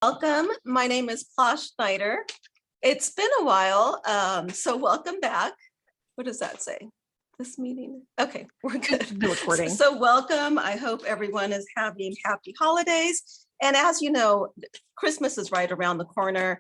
Welcome. My name is Plosh Snyder. It's been a while, so welcome back. What does that say? This meeting? Okay, we're good. The recording. So welcome. I hope everyone is having happy holidays. And as you know, Christmas is right around the corner.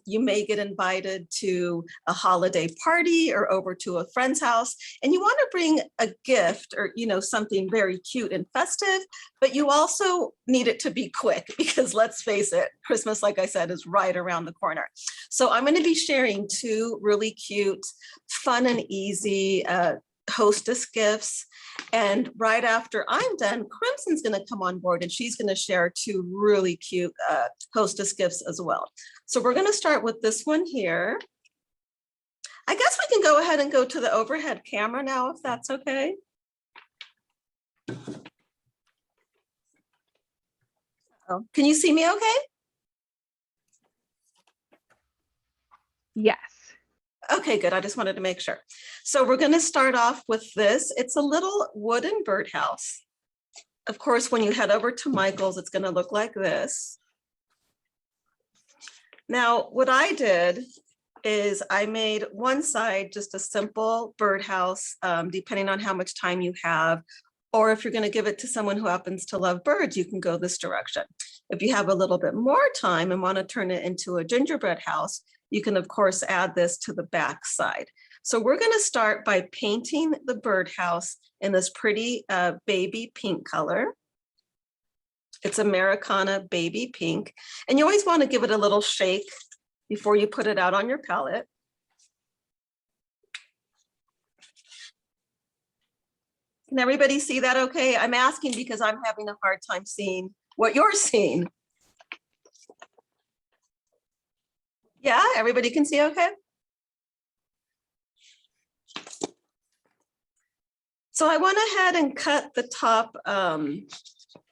You may get invited to a holiday party or over to a friend's house, and you want to bring a gift or something very cute and festive, but you also need it to be quick because let's face it, Christmas, like I said, is right around the corner. So I'm going to be sharing two really cute, fun and easy hostess gifts. And right after I'm done, Crimson's going to come on board and she's going to share two really cute hostess gifts as well. So we're going to start with this one here. I guess we can go ahead and go to the overhead camera now, if that's okay. Oh, can you see me okay? Yes. Okay, good. I just wanted to make sure. So we're going to start off with this. It's a little wooden birdhouse. Of course, when you head over to Michael's, it's going to look like this. Now, what I did is I made one side just a simple birdhouse, depending on how much time you have. Or if you're going to give it to someone who happens to love birds, you can go this direction. If you have a little bit more time and want to turn it into a gingerbread house, you can, of course, add this to the back side. So we're going to start by painting the birdhouse in this pretty baby pink color. It's Americana baby pink. And you always want to give it a little shake before you put it out on your palette. Can everybody see that okay? I'm asking because I'm having a hard time seeing what you're seeing. Yeah, everybody can see okay? So I went ahead and cut the top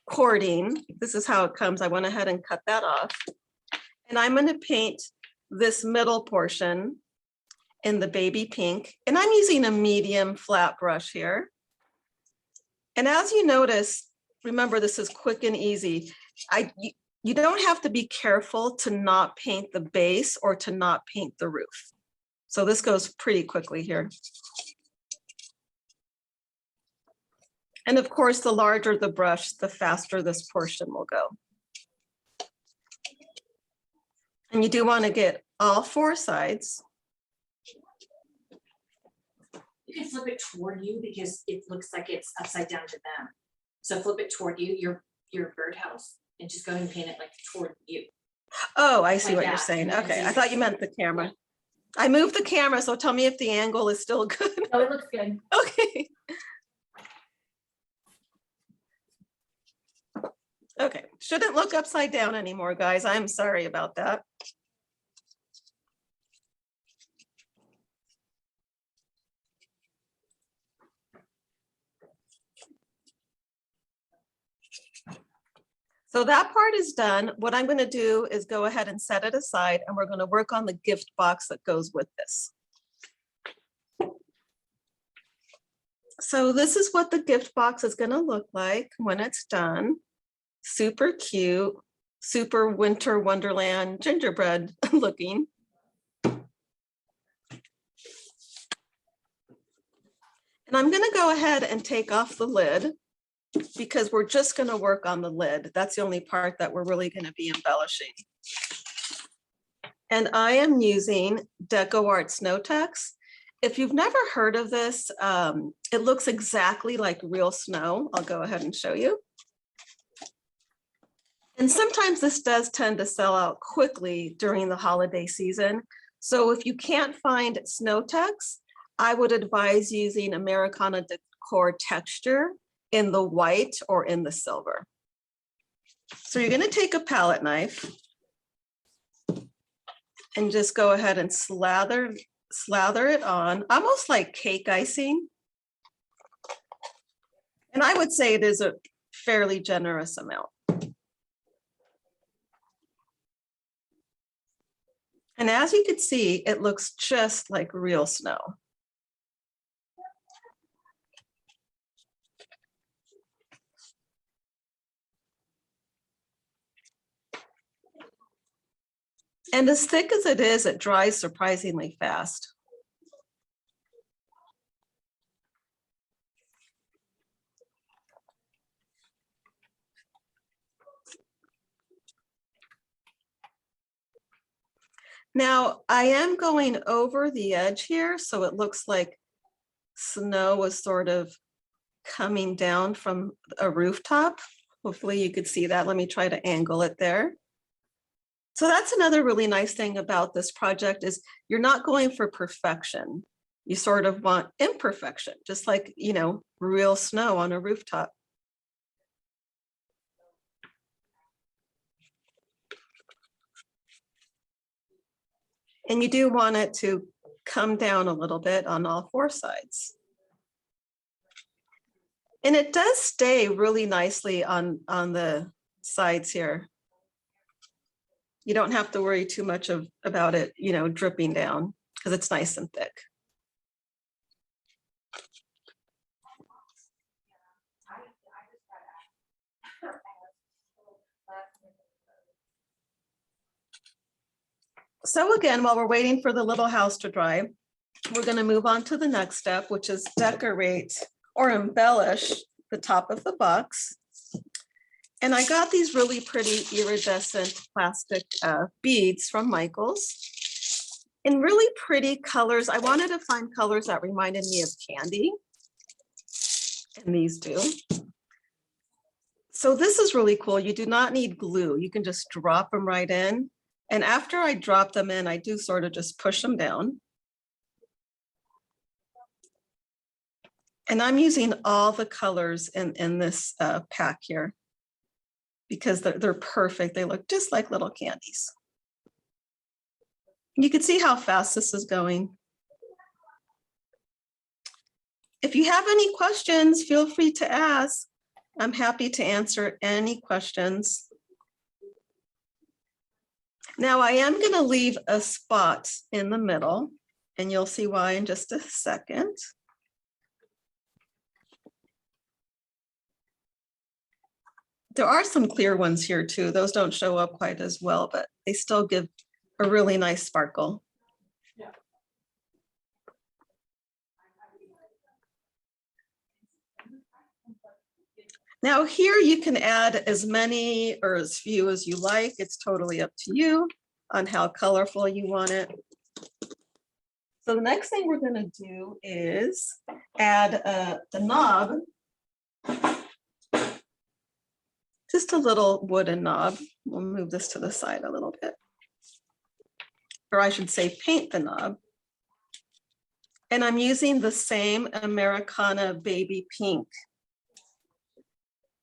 cording. This is how it comes. I went ahead and cut that off. And I'm going to paint this middle portion in the baby pink. And I'm using a medium flat brush here. And as you notice, remember, this is quick and easy. You don't have to be careful to not paint the base or to not paint the roof. So this goes pretty quickly here. And of course, the larger the brush, the faster this portion will go. And you do want to get all four sides. You can flip it toward you because it looks like it's upside down to them. So flip it toward you, your birdhouse, and just go ahead and paint it like toward you. Oh, I see Like what that. you're saying. And Okay, then I thought you meant the camera. I moved the camera, so tell me if the angle is still good. Oh, it looks good. Okay. Okay, shouldn't look upside down anymore, guys. I'm sorry about that. So that part is done. What I'm going to do is go ahead and set it aside, and we're going to work on the gift box that goes with this. So this is what the gift box is going to look like when it's done. Super cute, super winter wonderland gingerbread looking. And I'm going to go ahead and take off the lid because we're just going to work on the lid. That's the only part that we're really going to be embellishing. And I am using DecoArt Snow Text. If you've never heard of this, it looks exactly like real snow. I'll go ahead and show you. And sometimes this does tend to sell out quickly during the holiday season. So if you can't find Snow Text, I would advise using Americana Decor texture in the white or in the silver. So you're going to take a palette knife and just go ahead and slather it on, almost like cake icing. And I would say it is a fairly generous amount. And as you can see, it looks just like real snow. And as thick as it is, it dries surprisingly fast. Now, I am going over the edge here, so it looks like snow was sort of coming down from a rooftop. Hopefully you could see that. Let me try to angle it there. So that's another really nice thing about this project is you're not going for perfection. You sort of want imperfection, just like, you know, real snow on a rooftop. And you do want it to come down a little bit on all four sides. And it does stay really nicely on the sides here. You don't have to worry too much about it, you know, dripping down because it's nice and thick. So again, while we're waiting for the little house to dry, we're going to move on to the next step, which is decorate or embellish the top of the box. And I got these really pretty iridescent plastic beads from Michaels in really pretty colors. I wanted to find colors that reminded me of candy, and these do. So this is really cool. You do not need glue. You can just drop them right in. And after I drop them in, I do sort of just push them down. And I'm using all the colors in this pack here because they're perfect. They look just like little candies. You can see how fast this is going. If you have any questions, feel free to ask. I'm happy to answer any questions. Now I am going to leave a spot in the middle, and you'll see why in just a second. There are some clear ones here too. Those don't show up quite as well, but they still give a really nice sparkle. Now here you can add as many or as few as you like. It's totally up to you on how colorful you want it. So the next thing we're going to do is add the knob. Just a little wooden knob. We'll move this to the side a little bit. Or I should say paint the knob. And I'm using the same Americana baby pink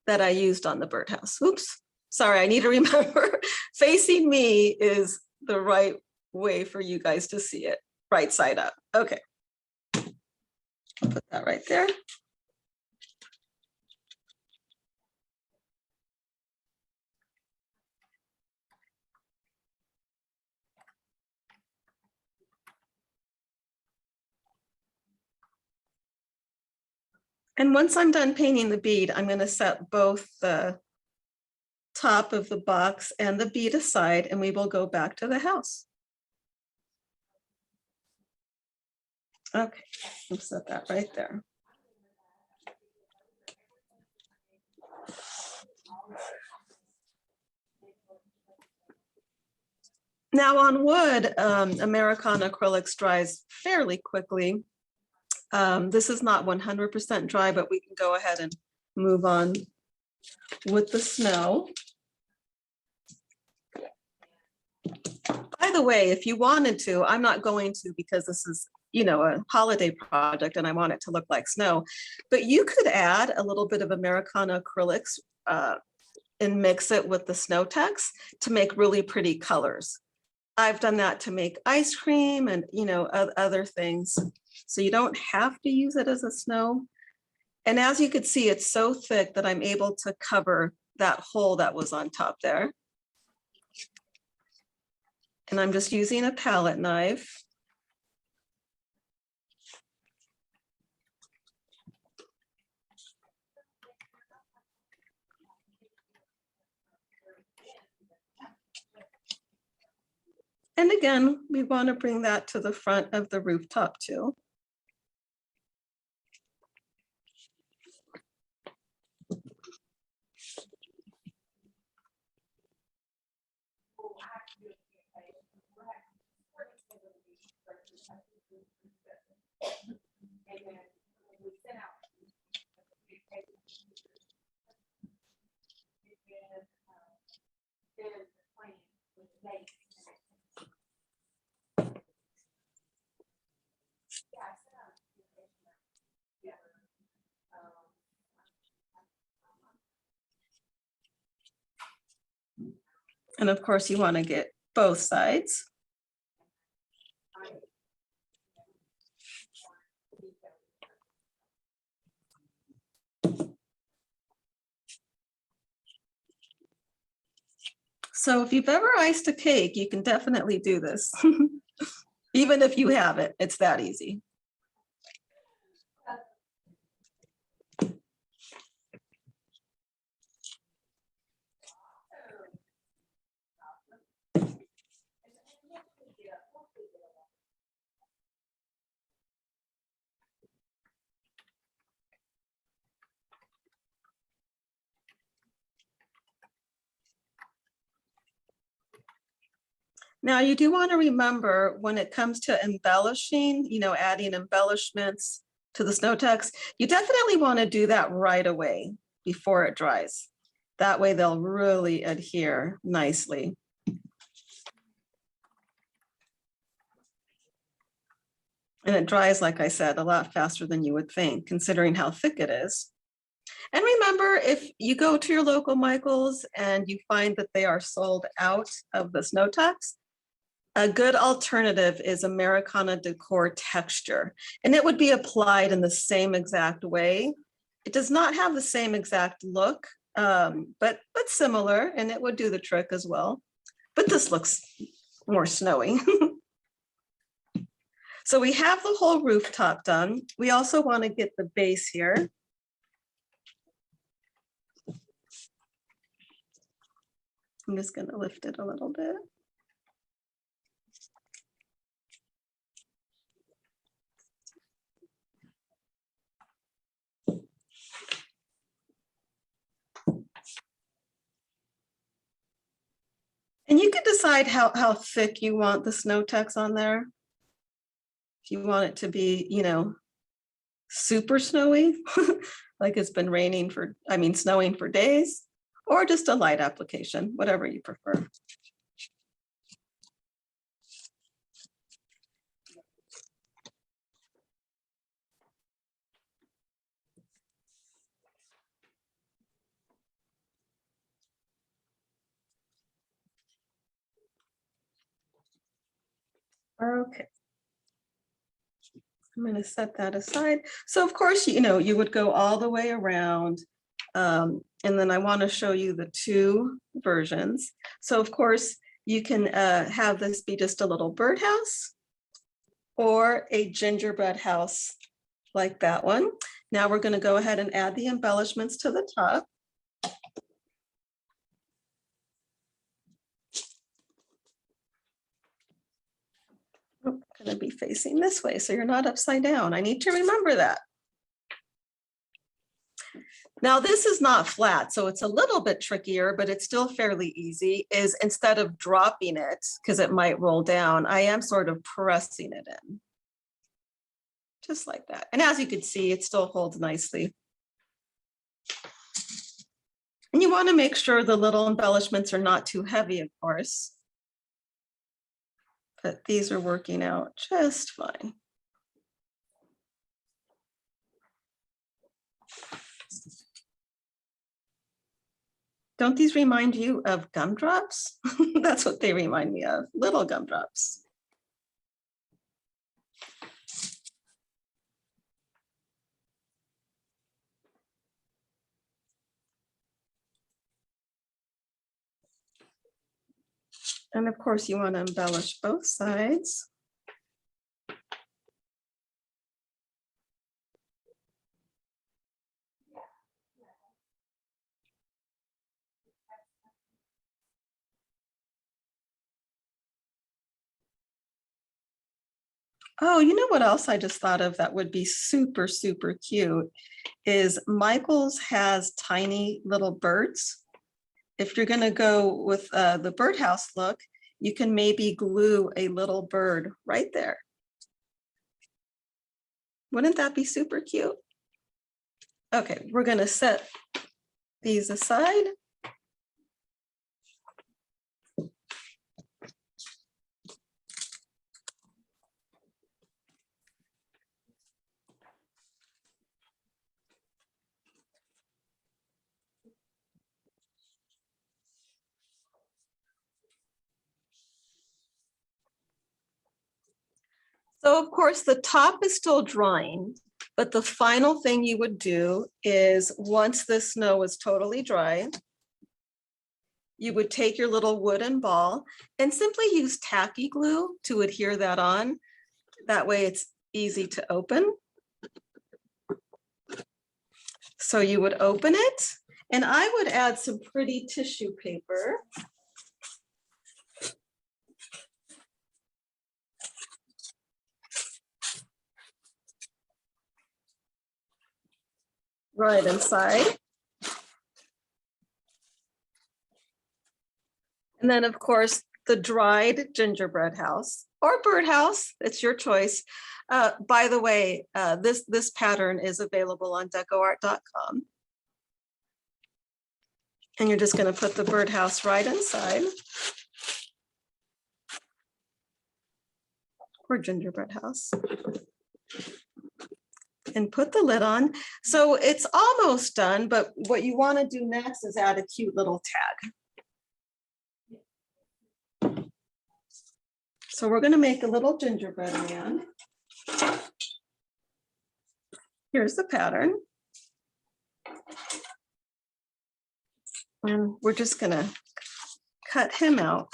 that I used on the birdhouse. Oops, sorry, I need to remember. Facing me is the right way for you guys to see it, right side up. Okay, I'll put that right there. And once I'm done painting the bead, I'm going to set both the top of the box and the bead aside, and we will go back to the house. Okay, I'll set that right there. Now on wood, Americana acrylics dries fairly quickly. This is not 100% dry, but we can go ahead and move on with the snow. By the way, if you wanted to, I'm not going to because this is, you know, a holiday project and I want it to look like snow, but you could add a little bit of Americana acrylics and mix it with the snow text to make really pretty colors. I've done that to make ice cream and, you know, other things. So you don't have to use it as a snow. And as you can see, it's so thick that I'm able to cover that hole that was on top there. And I'm just using a palette knife. And again, we want to bring that to the front of the rooftop too. And of course, you want to get both sides. So if you've ever iced a cake, you can definitely do this. Even if you haven't, it's that easy. Now you do want to remember when it comes to embellishing, adding embellishments to the snow text, you definitely want to do that right away before it dries. That way they'll really adhere nicely. And it dries, like I said, a lot faster than you would think, considering how thick it is. And remember, if you go to your local Michaels and you find that they are sold out of the snow text, a good alternative is Americana Decor texture, and it would be applied in the same exact way. It does not have the same exact look, but similar, and it would do the trick as well. But this looks more snowy. So we have the whole rooftop done. We also want to get the base here. I'm just going to lift it a little bit. And you can decide how thick you want the snow text on there. If you want it to be, super snowy, like it's been snowing for days, or just a light application, whatever you prefer. Okay. I'm going to set that aside. So of course, you would go all the way around. And then I want to show you the two versions. So of course, you can have this be just a little birdhouse or a gingerbread house like that one. Now we're going to go ahead and add the embellishments to the top. I'm going to be facing this way, so you're not upside down. I need to remember that. Now this is not flat, so it's a little bit trickier, but it's still fairly easy, is instead of dropping it, because it might roll down, I am sort of pressing it in. Just like that. And as you can see, it still holds nicely. And you want to make sure the little embellishments are not too heavy, of course. But these are working out just fine. Don't these remind you of gumdrops? That's what they remind me of, little gumdrops. And of course, you want to embellish both sides. Oh, you know what else I just thought of that would be super, super cute is Michael's has tiny little birds. If you're gonna go with the birdhouse look, you can maybe glue a little bird right there. Wouldn't that be super cute? Okay, we're gonna set these aside. So of course, the top is still drying, but the final thing you would do is once the snow is totally dry, you would take your little wooden ball and simply use tacky glue to adhere that on. That way it's easy to open. So you would open it, and I would add some pretty tissue paper. Right inside. And then of course, the dried gingerbread house or birdhouse, it's your choice. By the way, this pattern is available on DecoArt.com. And you're just going to put the birdhouse right inside. Or gingerbread house. And put the lid on. So it's almost done, but what you want to do next is add a cute little tag. So we're going to make a little gingerbread man. Here's the pattern. And we're just going to cut him out.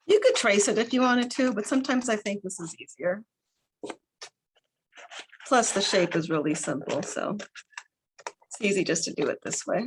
You could trace it if you wanted to, but sometimes I think this is easier. Plus the shape is really simple, so it's easy just to do it this way.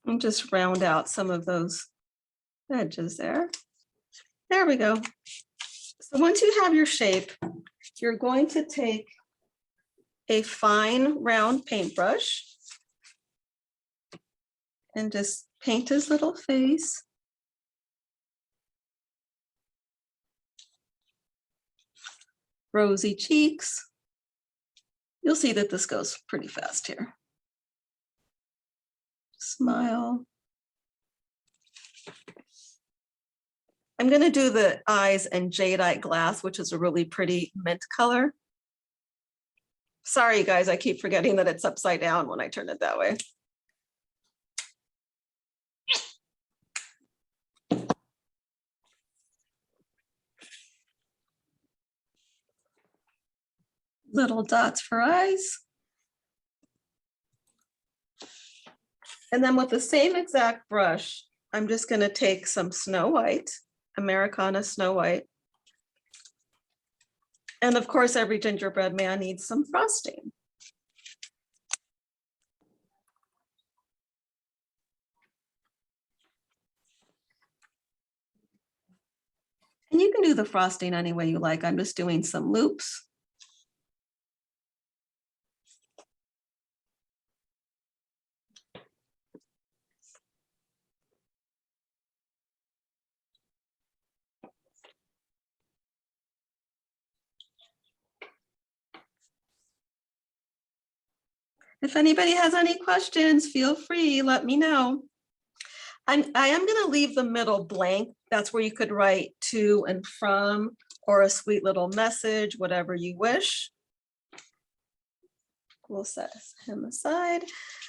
And just round out some of those edges there. There we go. So once you have your shape, you're going to take a fine round paintbrush and just paint his little face. Rosy cheeks. You'll see that this goes pretty fast here. Smile. I'm going to do the eyes in jadeite glass, which is a really pretty mint color. Sorry, guys, I keep forgetting that it's upside down when I turn it that way. Little dots for eyes. And then with the same exact brush, I'm just going to take some Snow White, Americana Snow White. And of course, every gingerbread man needs some frosting. And you can do the frosting any way you like. I'm just doing some loops. If anybody has any questions, feel free, let me know. I am going to leave the middle blank. That's where you could write to and from, or a sweet little message, whatever you wish. We'll set him aside.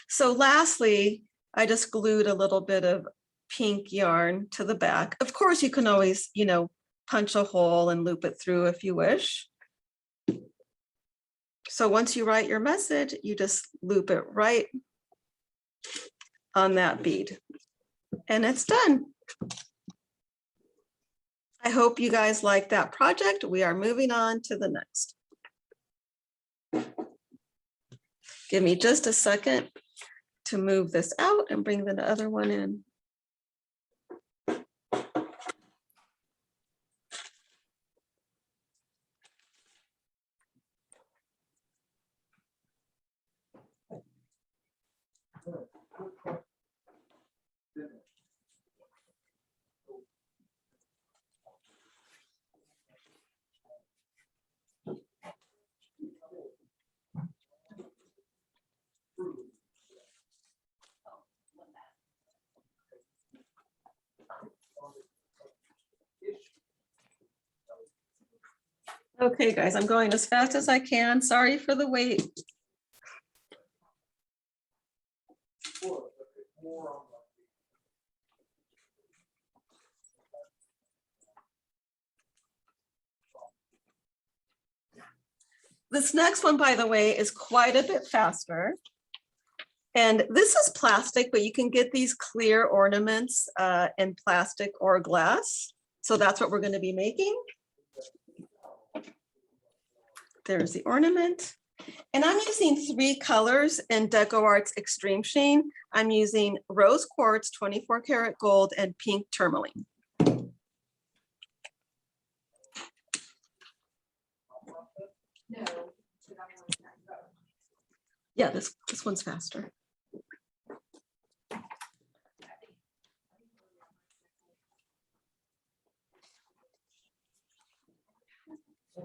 So lastly, I just glued a little bit of pink yarn to the back. Of course, you can always, punch a hole and loop it through if you wish. So once you write your message, you just loop it right on that bead. And it's done. I hope you guys like that project. We are moving on to the next. Give me just a second to move this out and bring the other one in. Okay, guys, I'm going as fast as I can. Sorry for the wait. This next one, by the way, is quite a bit faster. And this is plastic, but you can get these clear ornaments in plastic or glass. So that's what we're going to be making. There's the ornament. And I'm using 3 colors in DecoArt's Extreme Sheen. I'm using rose quartz, 24 karat gold, and pink tourmaline. No. Yeah, this one's faster.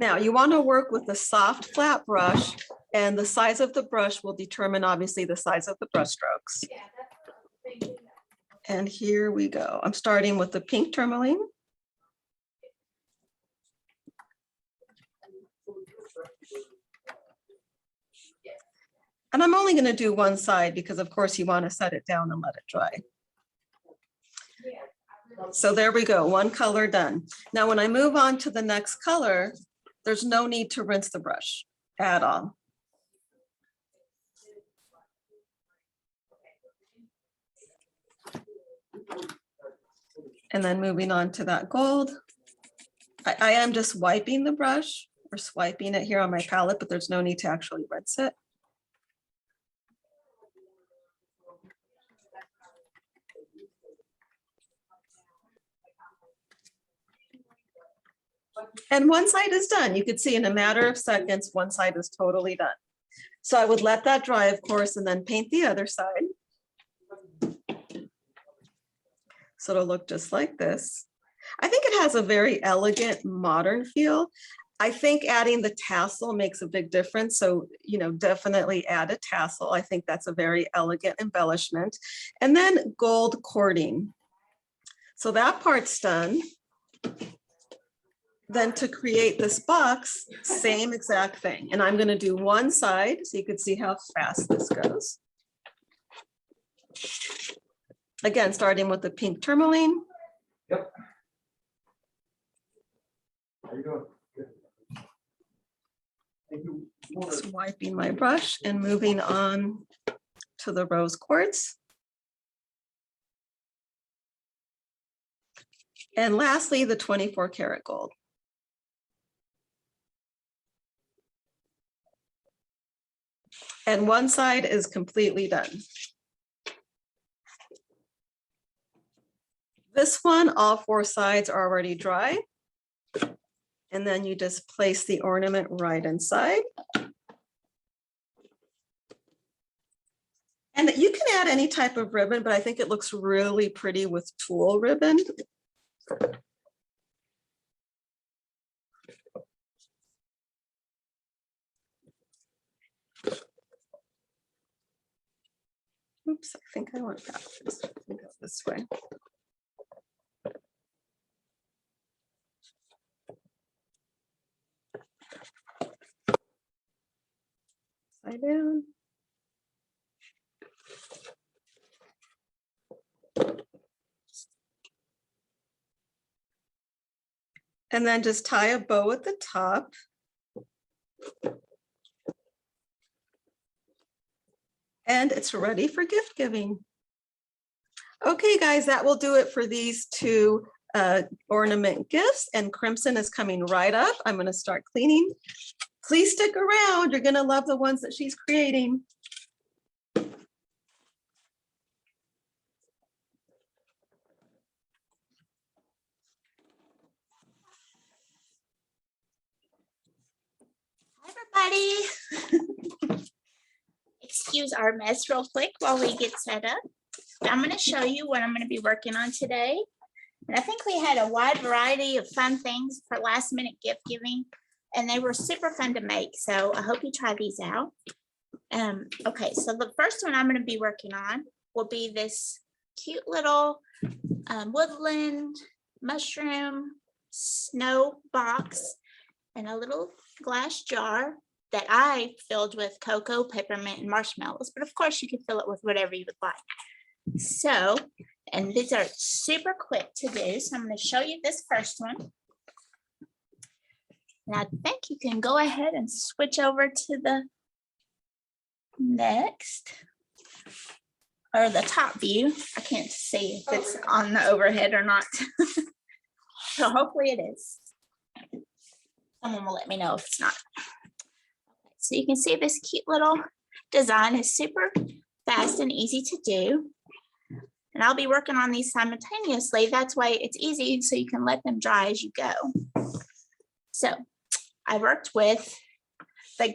Now you want to work with a soft flat brush, and the size of the brush will determine obviously the size of the brush strokes. And here we go. I'm starting with the pink tourmaline. And I'm only going to do one side because of course you want to set it down and let it dry. So there we go, one color done. Now when I move on to the next color, there's no need to rinse the brush at all. And then moving on to that gold, I am just wiping the brush or swiping it here on my palette, but there's no need to actually rinse it. And one side is done. You could see in a matter of seconds, one side is totally done. So I would let that dry, of course, and then paint the other side. So it'll look just like this. I think it has a very elegant modern feel. I think adding the tassel makes a big difference. So, definitely add a tassel. I think that's a very elegant embellishment. And then gold cording. So that part's done. Then to create this box, same exact thing. And I'm going to do one side so you can see how fast this goes. Again, starting with the pink tourmaline. Yep. How you doing? Good. Thank you. Just wiping my brush and moving on to the rose quartz. And lastly, the 24 karat gold. And one side is completely done. This one, all 4 sides are already dry. And then you just place the ornament right inside. And you can add any type of ribbon, but I think it looks really pretty with tulle ribbon. Oops, I think I went backwards. Let me go this way. Upside down. And then just tie a bow at the top. And it's ready for gift giving. Okay, guys, that will do it for these two ornament gifts, and Crimson is coming right up. I'm going to start cleaning. Please stick around. You're going to love the ones that she's creating. Hi, everybody. Excuse our mess real quick while we get set up. I'm going to show you what I'm going to be working on today. And I think we had a wide variety of fun things for last minute gift giving, and they were super fun to make. So I hope you try these out. Okay, so the first one I'm going to be working on will be this cute little woodland mushroom snow box and a little glass jar that I filled with cocoa, peppermint, and marshmallows. But of course you can fill it with whatever you would like. So, and these are super quick to do. So I'm going to show you this first one. And I think you can go ahead and switch over to the next, or the top view. I can't see if it's on the overhead or not. So hopefully it is. Someone will let me know if it's not. So you can see this cute little design is super fast and easy to do. And I'll be working on these simultaneously. That's why it's easy, so you can let them dry as you go. So I worked with the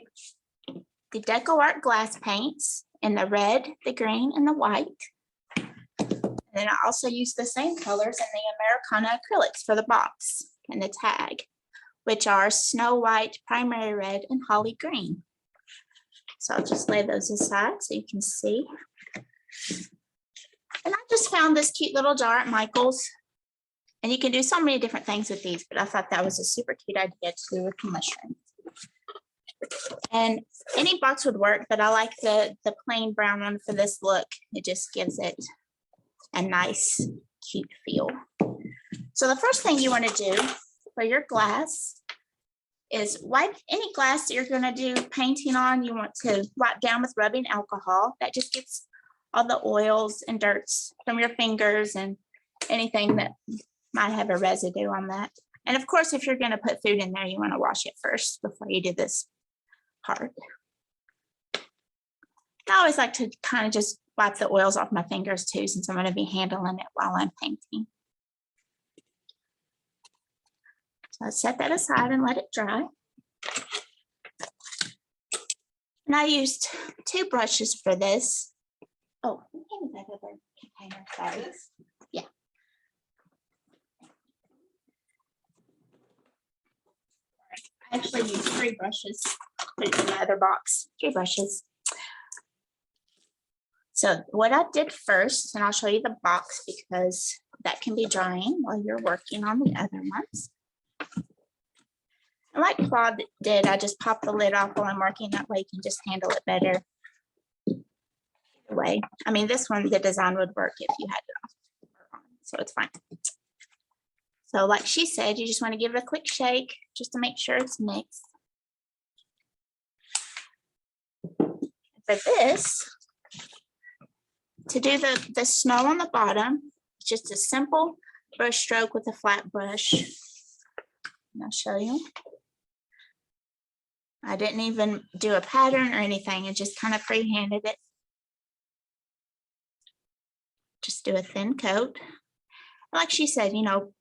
DecoArt glass paints in the red, the green, and the white. And then I also used the same colors in the Americana acrylics for the box and the tag, which are snow white, primary red, and holly green. So I'll just lay those aside so you can see. And I just found this cute little jar at Michael's. And you can do so many different things with these, but I thought that was a super cute idea to do with the mushrooms. And any box would work, but I like the plain brown one for this look. It just gives it a nice, cute feel. So the first thing you want to do for your glass is wipe any glass that you're going to do painting on. You want to wipe down with rubbing alcohol. That just gets all the oils and dirts from your fingers and anything that might have a residue on that. And of course, if you're going to put food in there, you want to wash it first before you do this part. I always like to kind of just wipe the oils off my fingers too, since I'm going to be handling it while I'm painting. So I set that aside and let it dry. And I used 2 brushes for this. Oh, maybe that other container, sorry. Yeah. I actually used 3 brushes, put it in the other box, 3 brushes. So what I did first, and I'll show you the box because that can be drying while you're working on the other ones. And like Claude did, I just pop the lid off while I'm working. That way you can just handle it better. Either way, I mean, this one, the design would work if you had it off, so it's fine. So like she said, you just want to give it a quick shake just to make sure it's mixed. For this, to do the snow on the bottom, it's just a simple brush stroke with a flat brush. And I'll show you. I didn't even do a pattern or anything. I just kind of free-handed it. Just do a thin coat. Like she said, you know,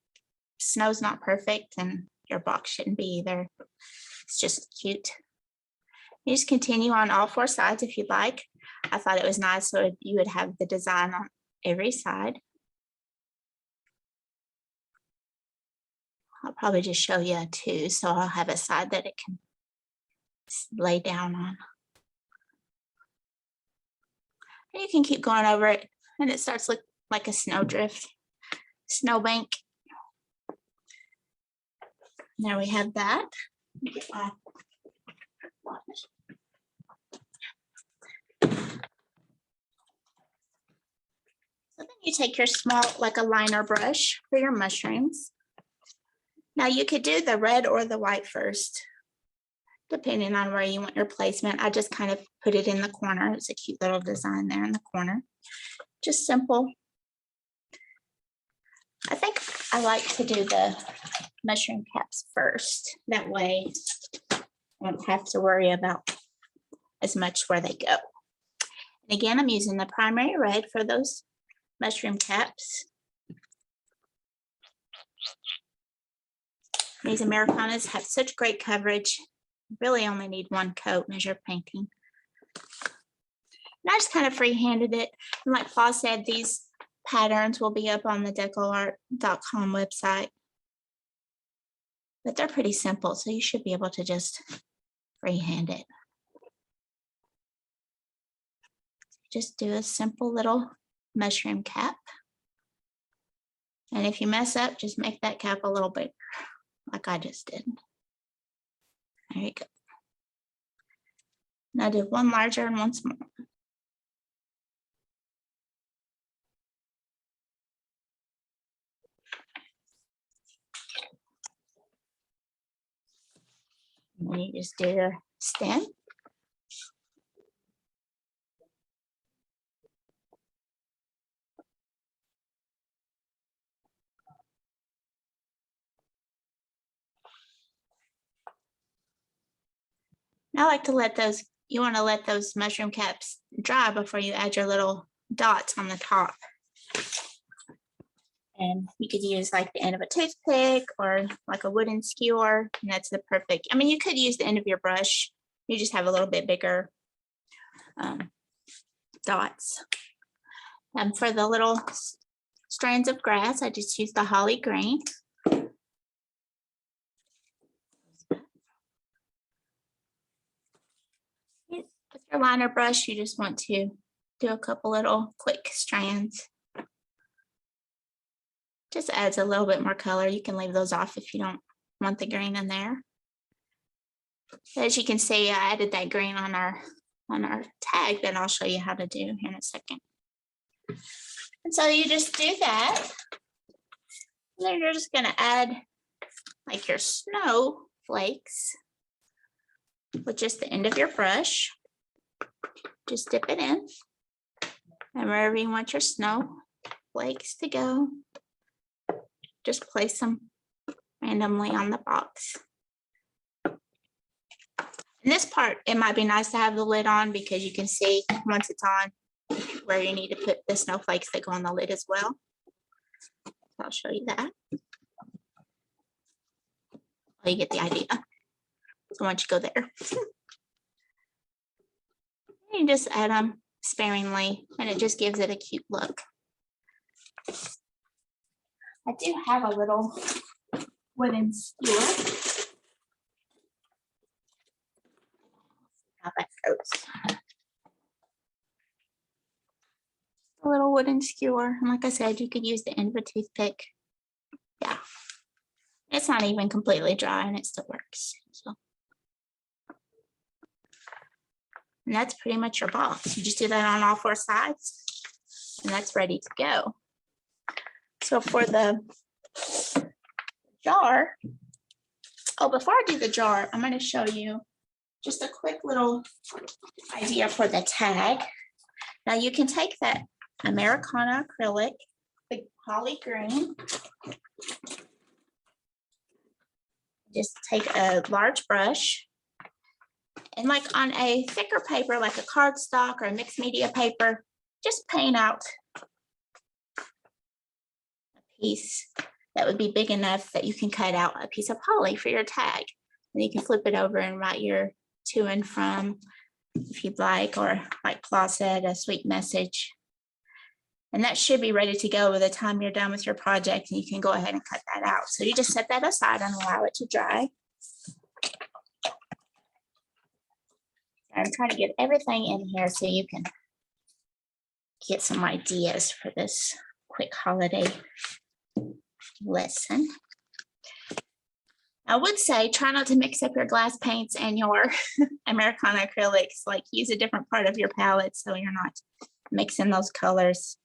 snow's not perfect and your box shouldn't be either. It's just cute. You just continue on all 4 sides if you'd like. I thought it was nice so you would have the design on every side. I'll probably just show you 2, so I'll have a side that it can lay down on. And you can keep going over it and it starts to look like a snowdrift, snowbank. Now we have that. So then you take your small, like a liner brush for your mushrooms. Now you could do the red or the white first, depending on where you want your placement. I just kind of put it in the corner. It's a cute little design there in the corner. Just simple. I think I like to do the mushroom caps first. That way I don't have to worry about as much where they go. And again, I'm using the primary red for those mushroom caps. These Americanas have such great coverage. Really only need one coat as you're painting. And I just kind of free-handed it. And like Paul said, these patterns will be up on the DecoArt.com website. But they're pretty simple, so you should be able to just freehand it. Just do a simple little mushroom cap. And if you mess up, just make that cap a little bigger, like I just did. There you go. And I did one larger and one smaller. And then you just do your stem. I like to let those, you want to let those mushroom caps dry before you add your little dots on the top. And you could use like the end of a toothpick or like a wooden skewer. And that's the perfect, I mean, you could use the end of your brush. You just have a little bit bigger dots. And for the little strands of grass, I just use the holly green. With your liner brush, you just want to do a couple little quick strands. Just adds a little bit more color. You can leave those off if you don't want the green in there. As you can see, I added that green on our tag that I'll show you how to do here in a second. And so you just do that. And then you're just gonna add like your snow flakes with just the end of your brush. Just dip it in. And wherever you want your snow flakes to go, just place them randomly on the box. In this part, it might be nice to have the lid on because you can see once it's on where you need to put the snowflakes that go on the lid as well. So I'll show you that. Well, you get the idea. So once you go there, you just add them sparingly and it just gives it a cute look. I do have a little wooden skewer. How that goes. A little wooden skewer. And like I said, you could use the end of a toothpick. Yeah. It's not even completely dry and it still works. So. And that's pretty much your box. You just do that on all four sides and that's ready to go. So for the jar, oh, before I do the jar, I'm going to show you just a quick little idea for the tag. Now you can take that Americana acrylic, the holly green, just take a large brush and like on a thicker paper, like a cardstock or a mixed media paper, just paint out a piece that would be big enough that you can cut out a piece of holly for your tag. And you can flip it over and write your to and from if you'd like, or like Claude said, a sweet message. And that should be ready to go by the time you're done with your project and you can go ahead and cut that out. So you just set that aside and allow it to dry. I'm trying to get everything in here so you can get some ideas for this quick holiday lesson. I would say try not to mix up your glass paints and your Americana acrylics, like use a different part of your palette so you're not mixing those colors.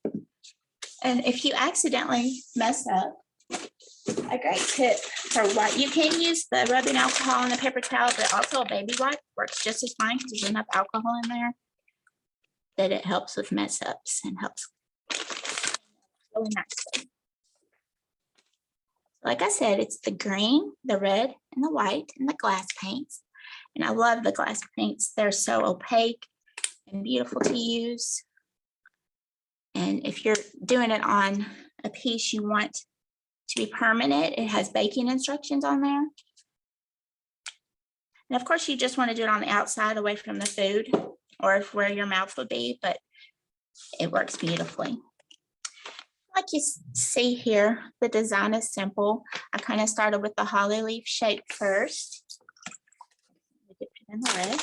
And if you accidentally mess up, a great tip for white, you can use the rubbing alcohol and the paper towel, but also a baby wipe works just as fine because there's enough alcohol in there that it helps with mess ups and helps really nicely. Like I said, it's the green, the red, and the white, and the glass paints. And I love the glass paints. They're so opaque and beautiful to use. And if you're doing it on a piece you want to be permanent, it has baking instructions on there. And of course, you just want to do it on the outside away from the food or where your mouth would be, but it works beautifully. Like you see here, the design is simple. I kind of started with the holly leaf shape first. Dip it in the red.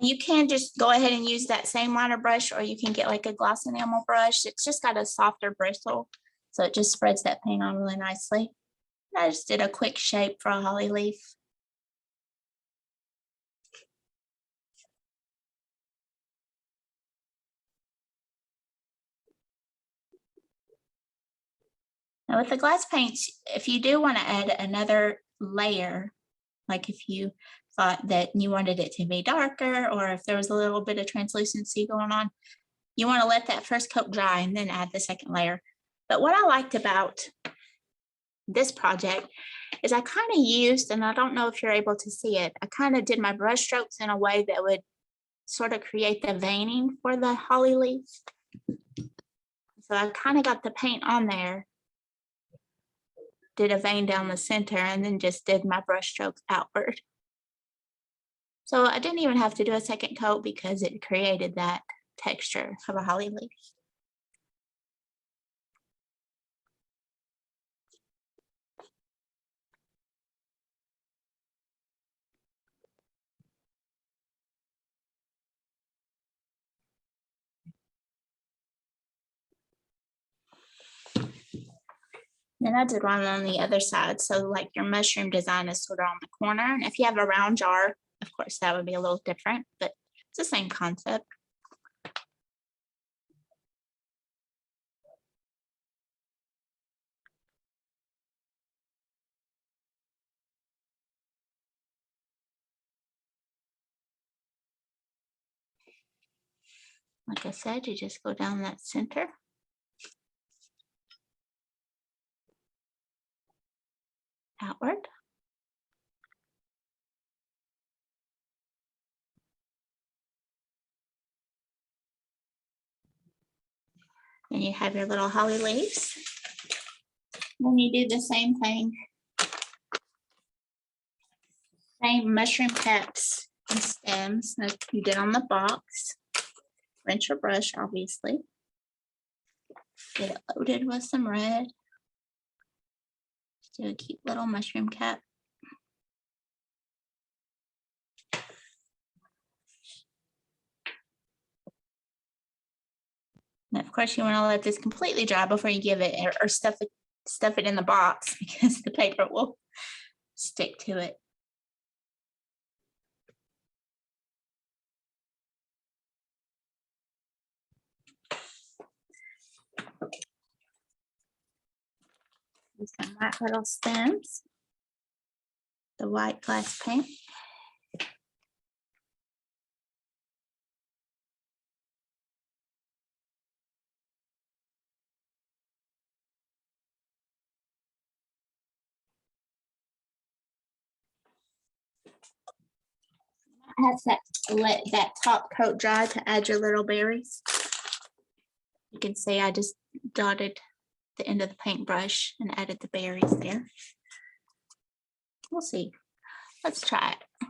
You can just go ahead and use that same liner brush, or you can get like a gloss enamel brush. It's just got a softer bristle, so it just spreads that paint on really nicely. I just did a quick shape for a holly leaf. Now with the glass paints, if you do want to add another layer, like if you thought that you wanted it to be darker, or if there was a little bit of translucency going on, you want to let that first coat dry and then add the second layer. But what I liked about this project is I kind of used, and I don't know if you're able to see it, I kind of did my brush strokes in a way that would sort of create the veining for the holly leaf. So I kind of got the paint on there, did a vein down the center, and then just did my brush strokes outward. So I didn't even have to do a second coat because it created that texture of a holly leaf. Then I did one on the other side. So like your mushroom design is sort of on the corner. And if you have a round jar, of course, that would be a little different, but it's the same concept. Like I said, you just go down that center. Outward. Then you have your little holly leaves. Then you do the same thing. Same mushroom caps and stems that you did on the box. Rinse your brush, obviously. Get it loaded with some red. Do a cute little mushroom cap. And of course, you want to let this completely dry before you give it, or stuff it in the box because the paper will stick to it. Some white little stems, the white glass paint. I have to let that top coat dry to add your little berries. You can see I just dotted the end of the paintbrush and added the berries there. We'll see. Let's try it.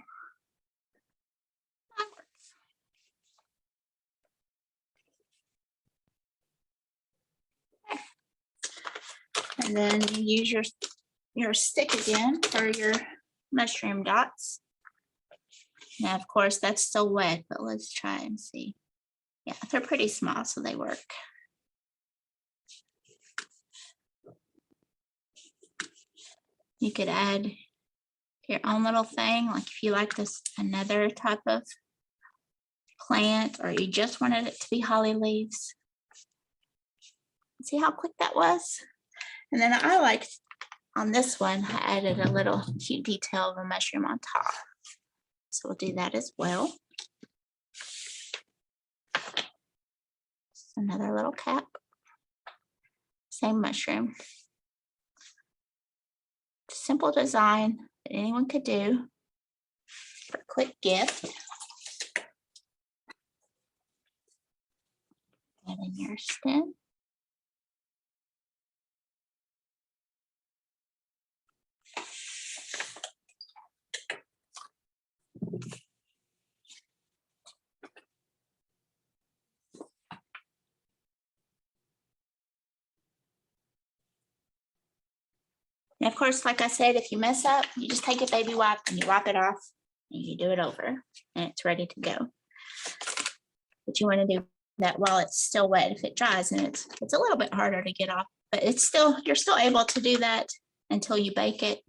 And then you use your stick again for your mushroom dots. Now, of course, that's still wet, but let's try and see. Yeah, they're pretty small, so they work. You could add your own little thing, like if you like this another type of plant, or you just wanted it to be holly leaves. See how quick that was? And then I liked on this one, I added a little cute detail of a mushroom on top. So we'll do that as well. Just another little cap. Same mushroom. Simple design that anyone could do for a quick gift. Add in your stem. And of course, like I said, if you mess up, you just take a baby wipe and you wipe it off and you do it over and it's ready to go. But you want to do that while it's still wet. If it dries, and it's a little bit harder to get off, but it's still, you're still able to do that until you bake it.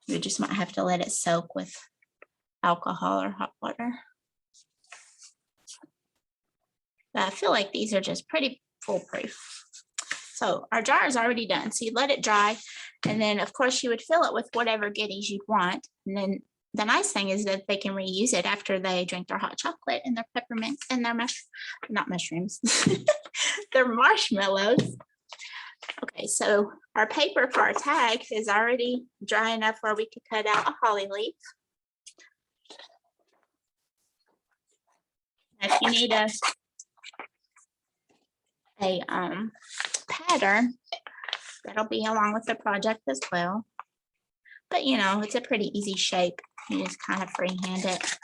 You just might have to let it soak with alcohol or hot water. But I feel like these are just pretty foolproof. So our jar is already done. So you let it dry, and then of course you would fill it with whatever goodies you'd want. And then the nice thing is that they can reuse it after they drink their hot chocolate and their peppermints and their not mushrooms, their marshmallows. Okay, so our paper for our tag is already dry enough where we could cut out a holly leaf. If you need a pattern, that'll be along with the project as well. But you know, it's a pretty easy shape. You just kind of freehand it.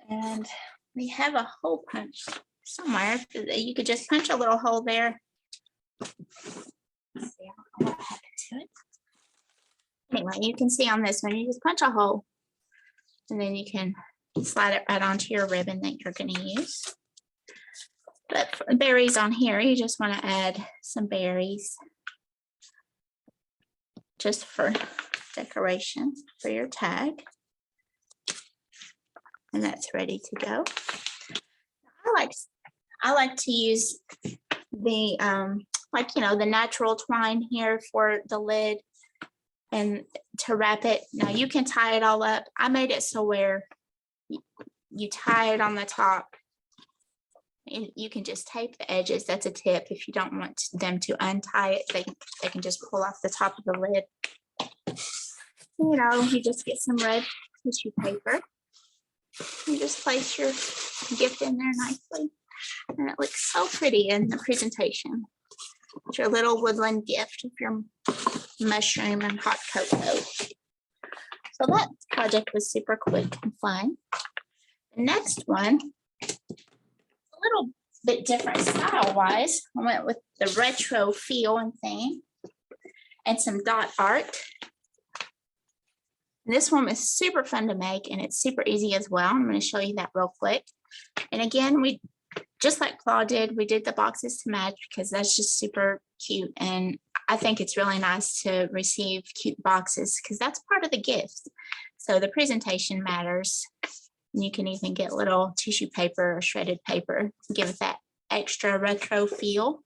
And we have a hole punch somewhere. You could just punch a little hole there. Let's see, I don't know what happened to it. Anyway, you can see on this one, you just punch a hole and then you can slide it right onto your ribbon that you're going to use. But for berries on here, you just want to add some berries just for decoration for your tag. And that's ready to go. I like to use the like, you know, the natural twine here for the lid and to wrap it. Now you can tie it all up. I made it so where you tie it on the top and you can just tape the edges. That's a tip. If you don't want them to untie it, they can just pull off the top of the lid. You know, you just get some red tissue paper. You just place your gift in there nicely. And it looks so pretty in the presentation. It's your little woodland gift of your mushroom and hot cocoa. So that project was super quick and fun. The next one, a little bit different style-wise. I went with the retro feel and theme and some dot art. And this one was super fun to make and it's super easy as well. I'm going to show you that real quick. And again, we just like Claude did, we did the boxes to match because that's just super cute. And I think it's really nice to receive cute boxes because that's part of the gift. So the presentation matters. And you can even get little tissue paper or shredded paper to give it that extra retro feel.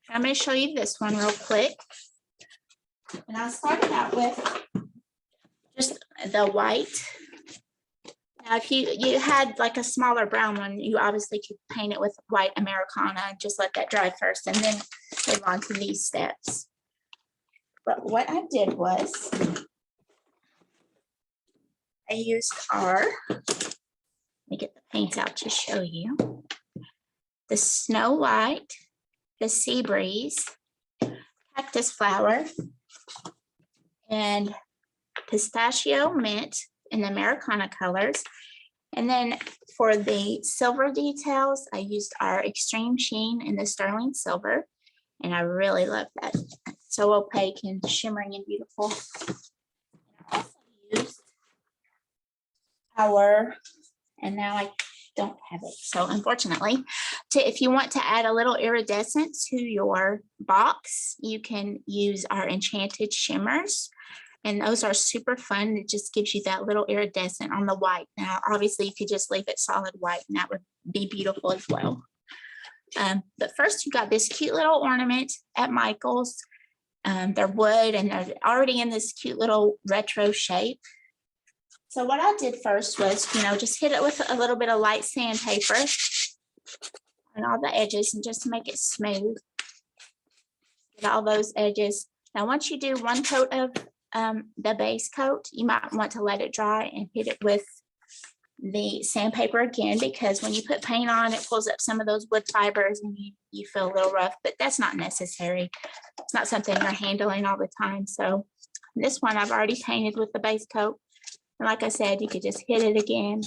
I'm going to show you this one real quick. And I started out with just the white. Now, if you had like a smaller brown one, you obviously could paint it with white Americana and just let that dry first and then move on to these steps. But what I did was I used let me get the paint out to show you, the Snow White, the Sea Breeze, Cactus Flower, and pistachio, mint, and the Americana colors. And then for the silver details, I used our extreme sheen in the sterling silver. And I really love that. It's so opaque and shimmering and beautiful. I also used our, and now I don't have it. So unfortunately, if you want to add a little iridescent to your box, you can use our enchanted shimmers. And those are super fun. It just gives you that little iridescent on the white. Now, obviously, you could just leave it solid white and that would be beautiful as well. But first, you got this cute little ornament at Michael's. They're wood and they're already in this cute little retro shape. So what I did first was, just hit it with a little bit of light sandpaper on all the edges and just to make it smooth. Get all those edges. Now, once you do one coat of the base coat, you might want to let it dry and hit it with the sandpaper again, because when you put paint on, it pulls up some of those wood fibers and you feel a little rough, but that's not necessary. It's not something you're handling all the time. So this one I've already painted with the base coat. And like I said, you could just hit it again.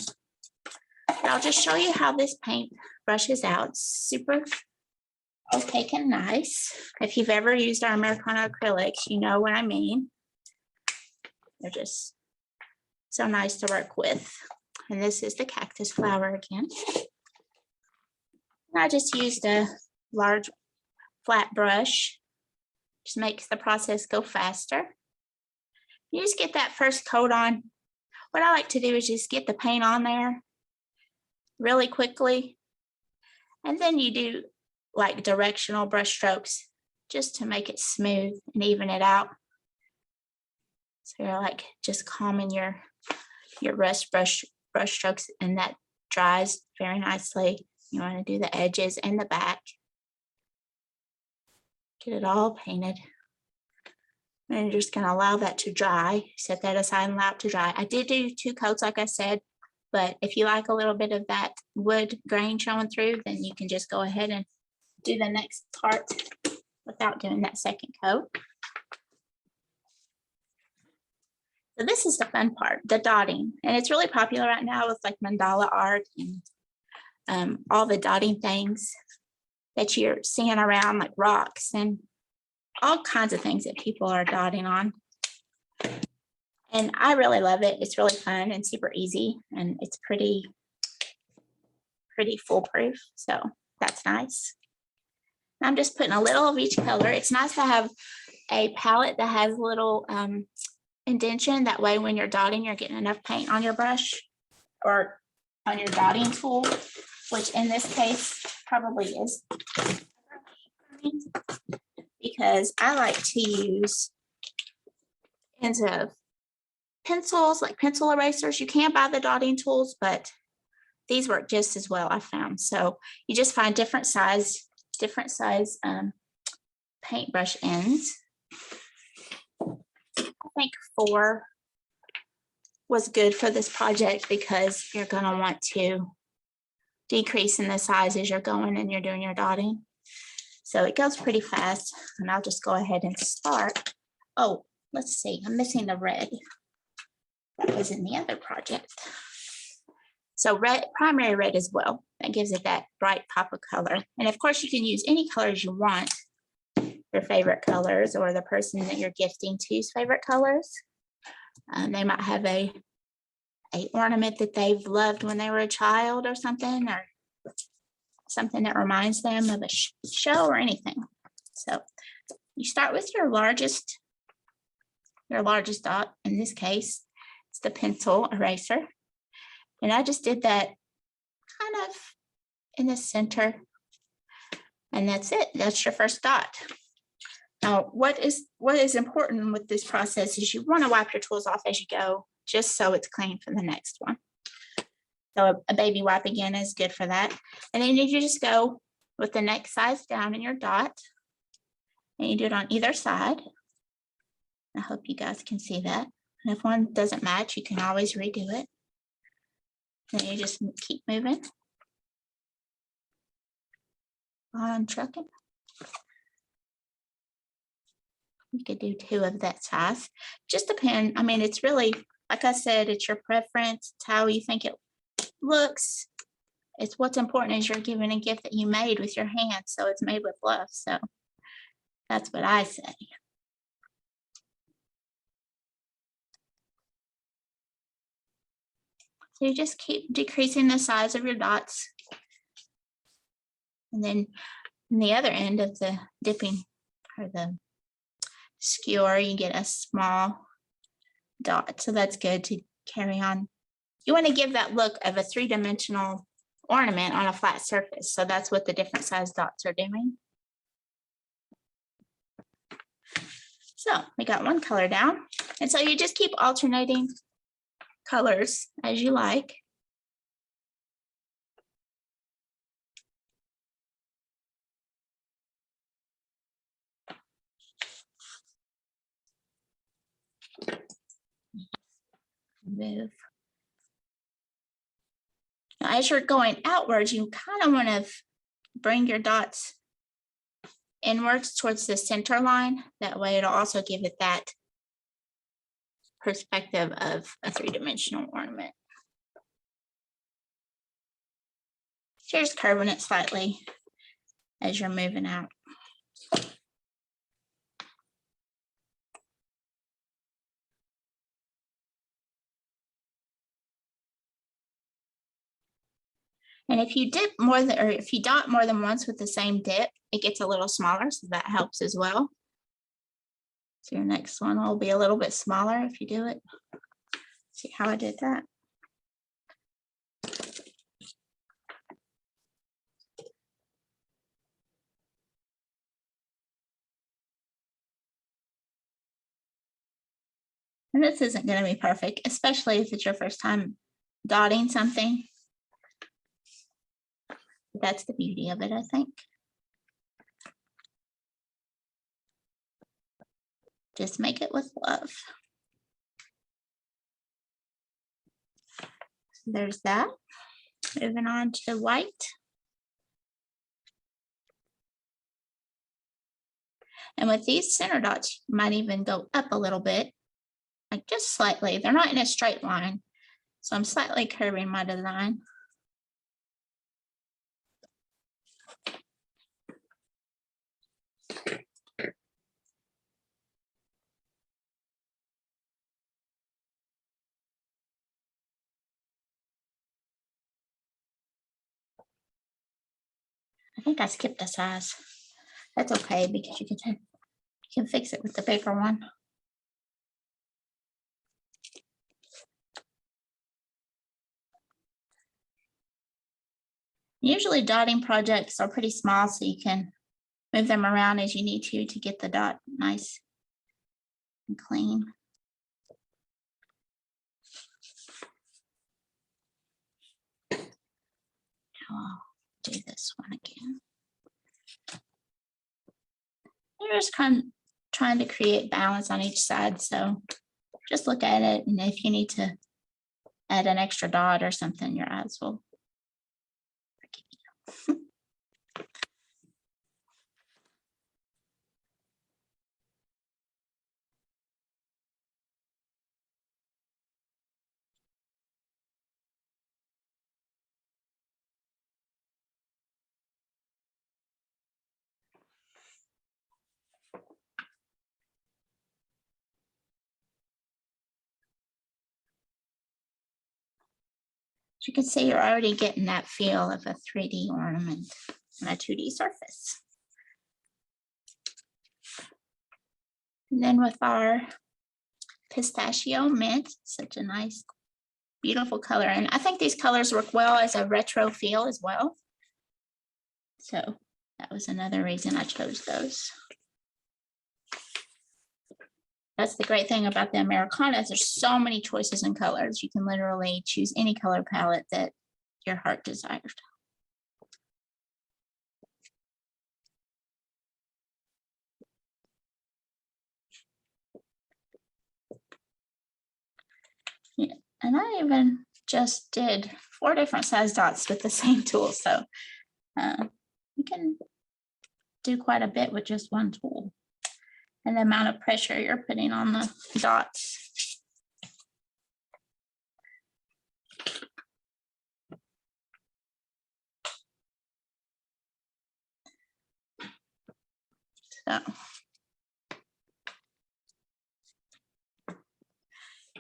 And I'll just show you how this paint brushes out. It's super opaque and nice. If you've ever used our Americana acrylics, you know what I mean. They're just so nice to work with. And this is the cactus flower again. And I just used a large flat brush. Just makes the process go faster. You just get that first coat on. What I like to do is just get the paint on there really quickly. And then you do like directional brush strokes just to make it smooth and even it out. So you're like just calming your brush strokes, and that dries very nicely. You want to do the edges and the back. Get it all painted. And you're just going to allow that to dry. Set that aside and allow it to dry. I did do 2 coats, like I said, but if you like a little bit of that wood grain showing through, then you can just go ahead and do the next part without doing that second coat. So this is the fun part, the dotting. And it's really popular right now with like mandala art and all the dotting things that you're seeing around, like rocks and all kinds of things that people are dotting on. And I really love it. It's really fun and super easy, and it's pretty foolproof. So that's nice. I'm just putting a little of each color. It's nice to have a palette that has a little indentation. That way when you're dotting, you're getting enough paint on your brush or on your dotting tool, which in this case probably is, because I like to use ends of pencils, like pencil erasers. You can buy the dotting tools, but these work just as well, I found. So you just find different size paintbrush ends. I think 4 was good for this project because you're going to want to decrease in the size as you're going and you're doing your dotting. So it goes pretty fast, and I'll just go ahead and start. Oh, let's see, I'm missing the red. That was in the other project. So red, primary red as well. That gives it that bright pop of color. And of course you can use any colors you want, your favorite colors, or the person that you're gifting to's favorite colors. They might have a ornament that they've loved when they were a child or something that reminds them of a show or anything. So you start with your largest dot. In this case, it's the pencil eraser. And I just did that kind of in the center. And that's it. That's your first dot. Now, what is important with this process is you want to wipe your tools off as you go, just so it's clean for the next one. So a baby wipe again is good for that. And then you just go with the next size down in your dot, and you do it on either side. I hope you guys can see that. And if one doesn't match, you can always redo it. And you just keep moving on trucking. You could do 2 of that size. Just depend. I mean, it's really, like I said, it's your preference. It's how you think it looks. It's what's important is you're giving a gift that you made with your hands. So it's made with love. So that's what I say. So you just keep decreasing the size of your dots. And then in the other end of the dipping or the skewer, you get a small dot. So that's good to carry on. You want to give that look of a 3-dimensional ornament on a flat surface. So that's what the different size dots are doing. So we got one color down. And so you just keep alternating colors as you like. Move. Now, as you're going outwards, you kind of want to bring your dots inwards towards the center line. That way it'll also give it that perspective of a 3-dimensional ornament. So you're just curving it slightly as you're moving out. And if you dip more than, or if you dot more than once with the same dip, it gets a little smaller, so that helps as well. So your next one will be a little bit smaller if you do it. See how I did that? And this isn't going to be perfect, especially if it's your first time dotting something. That's the beauty of it, I think. Just make it with love. There's that. Moving on to white. And with these center dots, you might even go up a little bit, like just slightly. They're not in a straight line, so I'm slightly curving my design. I think I skipped a size. That's okay because you can fix it with the bigger one. Usually dotting projects are pretty small, so you can move them around as you need to get the dot nice and clean. Now I'll do this one again. You're just kind of trying to create balance on each side, so just look at it, and if you need to add an extra dot or something, your eyes will forgive you. You can see you're already getting that feel of a 3D ornament on a 2D surface. And then with our pistachio mint, such a nice, beautiful color. And I think these colors work well as a retro feel as well. So that was another reason I chose those. That's the great thing about the Americanas. There's so many choices in colors. You can literally choose any color palette that your heart desires. Yeah, and I even just did 4 different size dots with the same tool. So you can do quite a bit with just one tool. and the amount of pressure you're putting on the dots.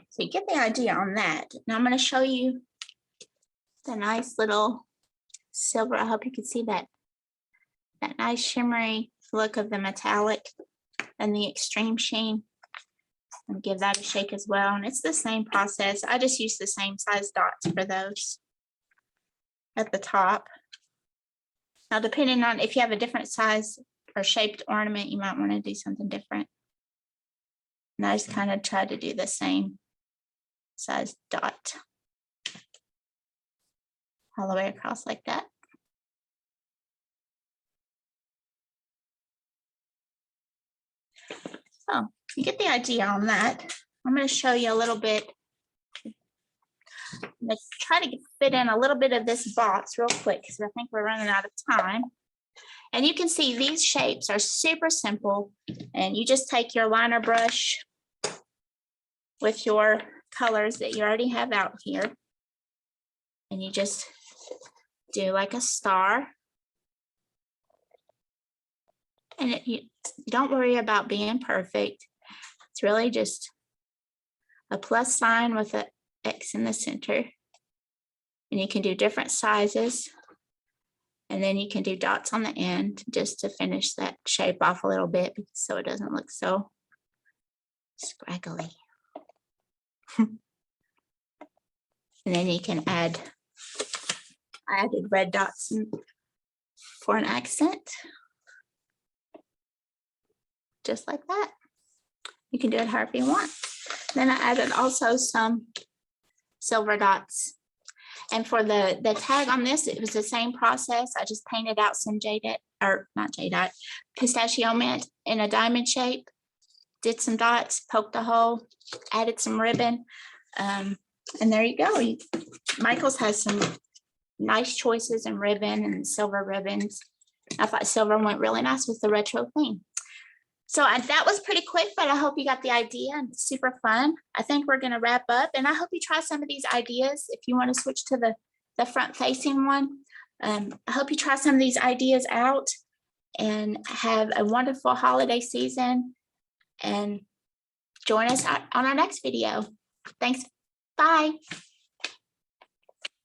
So you get the idea on that. Now I'm going to show you the nice little silver. I hope you can see that nice shimmery look of the metallic and the extreme sheen. And give that a shake as well. And it's the same process. I just use the same size dots for those at the top. Now, depending on if you have a different size or shaped ornament, you might want to do something different. And I just kind of try to do the same size dot all the way across like that. So you get the idea on that. I'm going to show you a little bit. Let's try to fit in a little bit of this box real quick because I think we're running out of time. And you can see these shapes are super simple, and you just take your liner brush with your colors that you already have out here, and you just do like a star. And you don't worry about being perfect. It's really just a plus sign with an X in the center. And you can do different sizes. And then you can do dots on the end just to finish that shape off a little bit so it doesn't look so scraggly. And then you can I added red dots for an accent. Just like that. You can do it however you want. Then I added also some silver dots. And for the tag on this, it was the same process. I just painted out some pistachio mint in a diamond shape, did some dots, poked a hole, added some ribbon. And there you go. Michael's has some nice choices in ribbon and silver ribbons. I thought silver went really nice with the retro theme. So that was pretty quick, but I hope you got the idea, and it's super fun. I think we're going to wrap up, and I hope you try some of these ideas. If you want to switch to the front facing one, I hope you try some of these ideas out and have a wonderful holiday season, and join us on our next video. Thanks. Bye.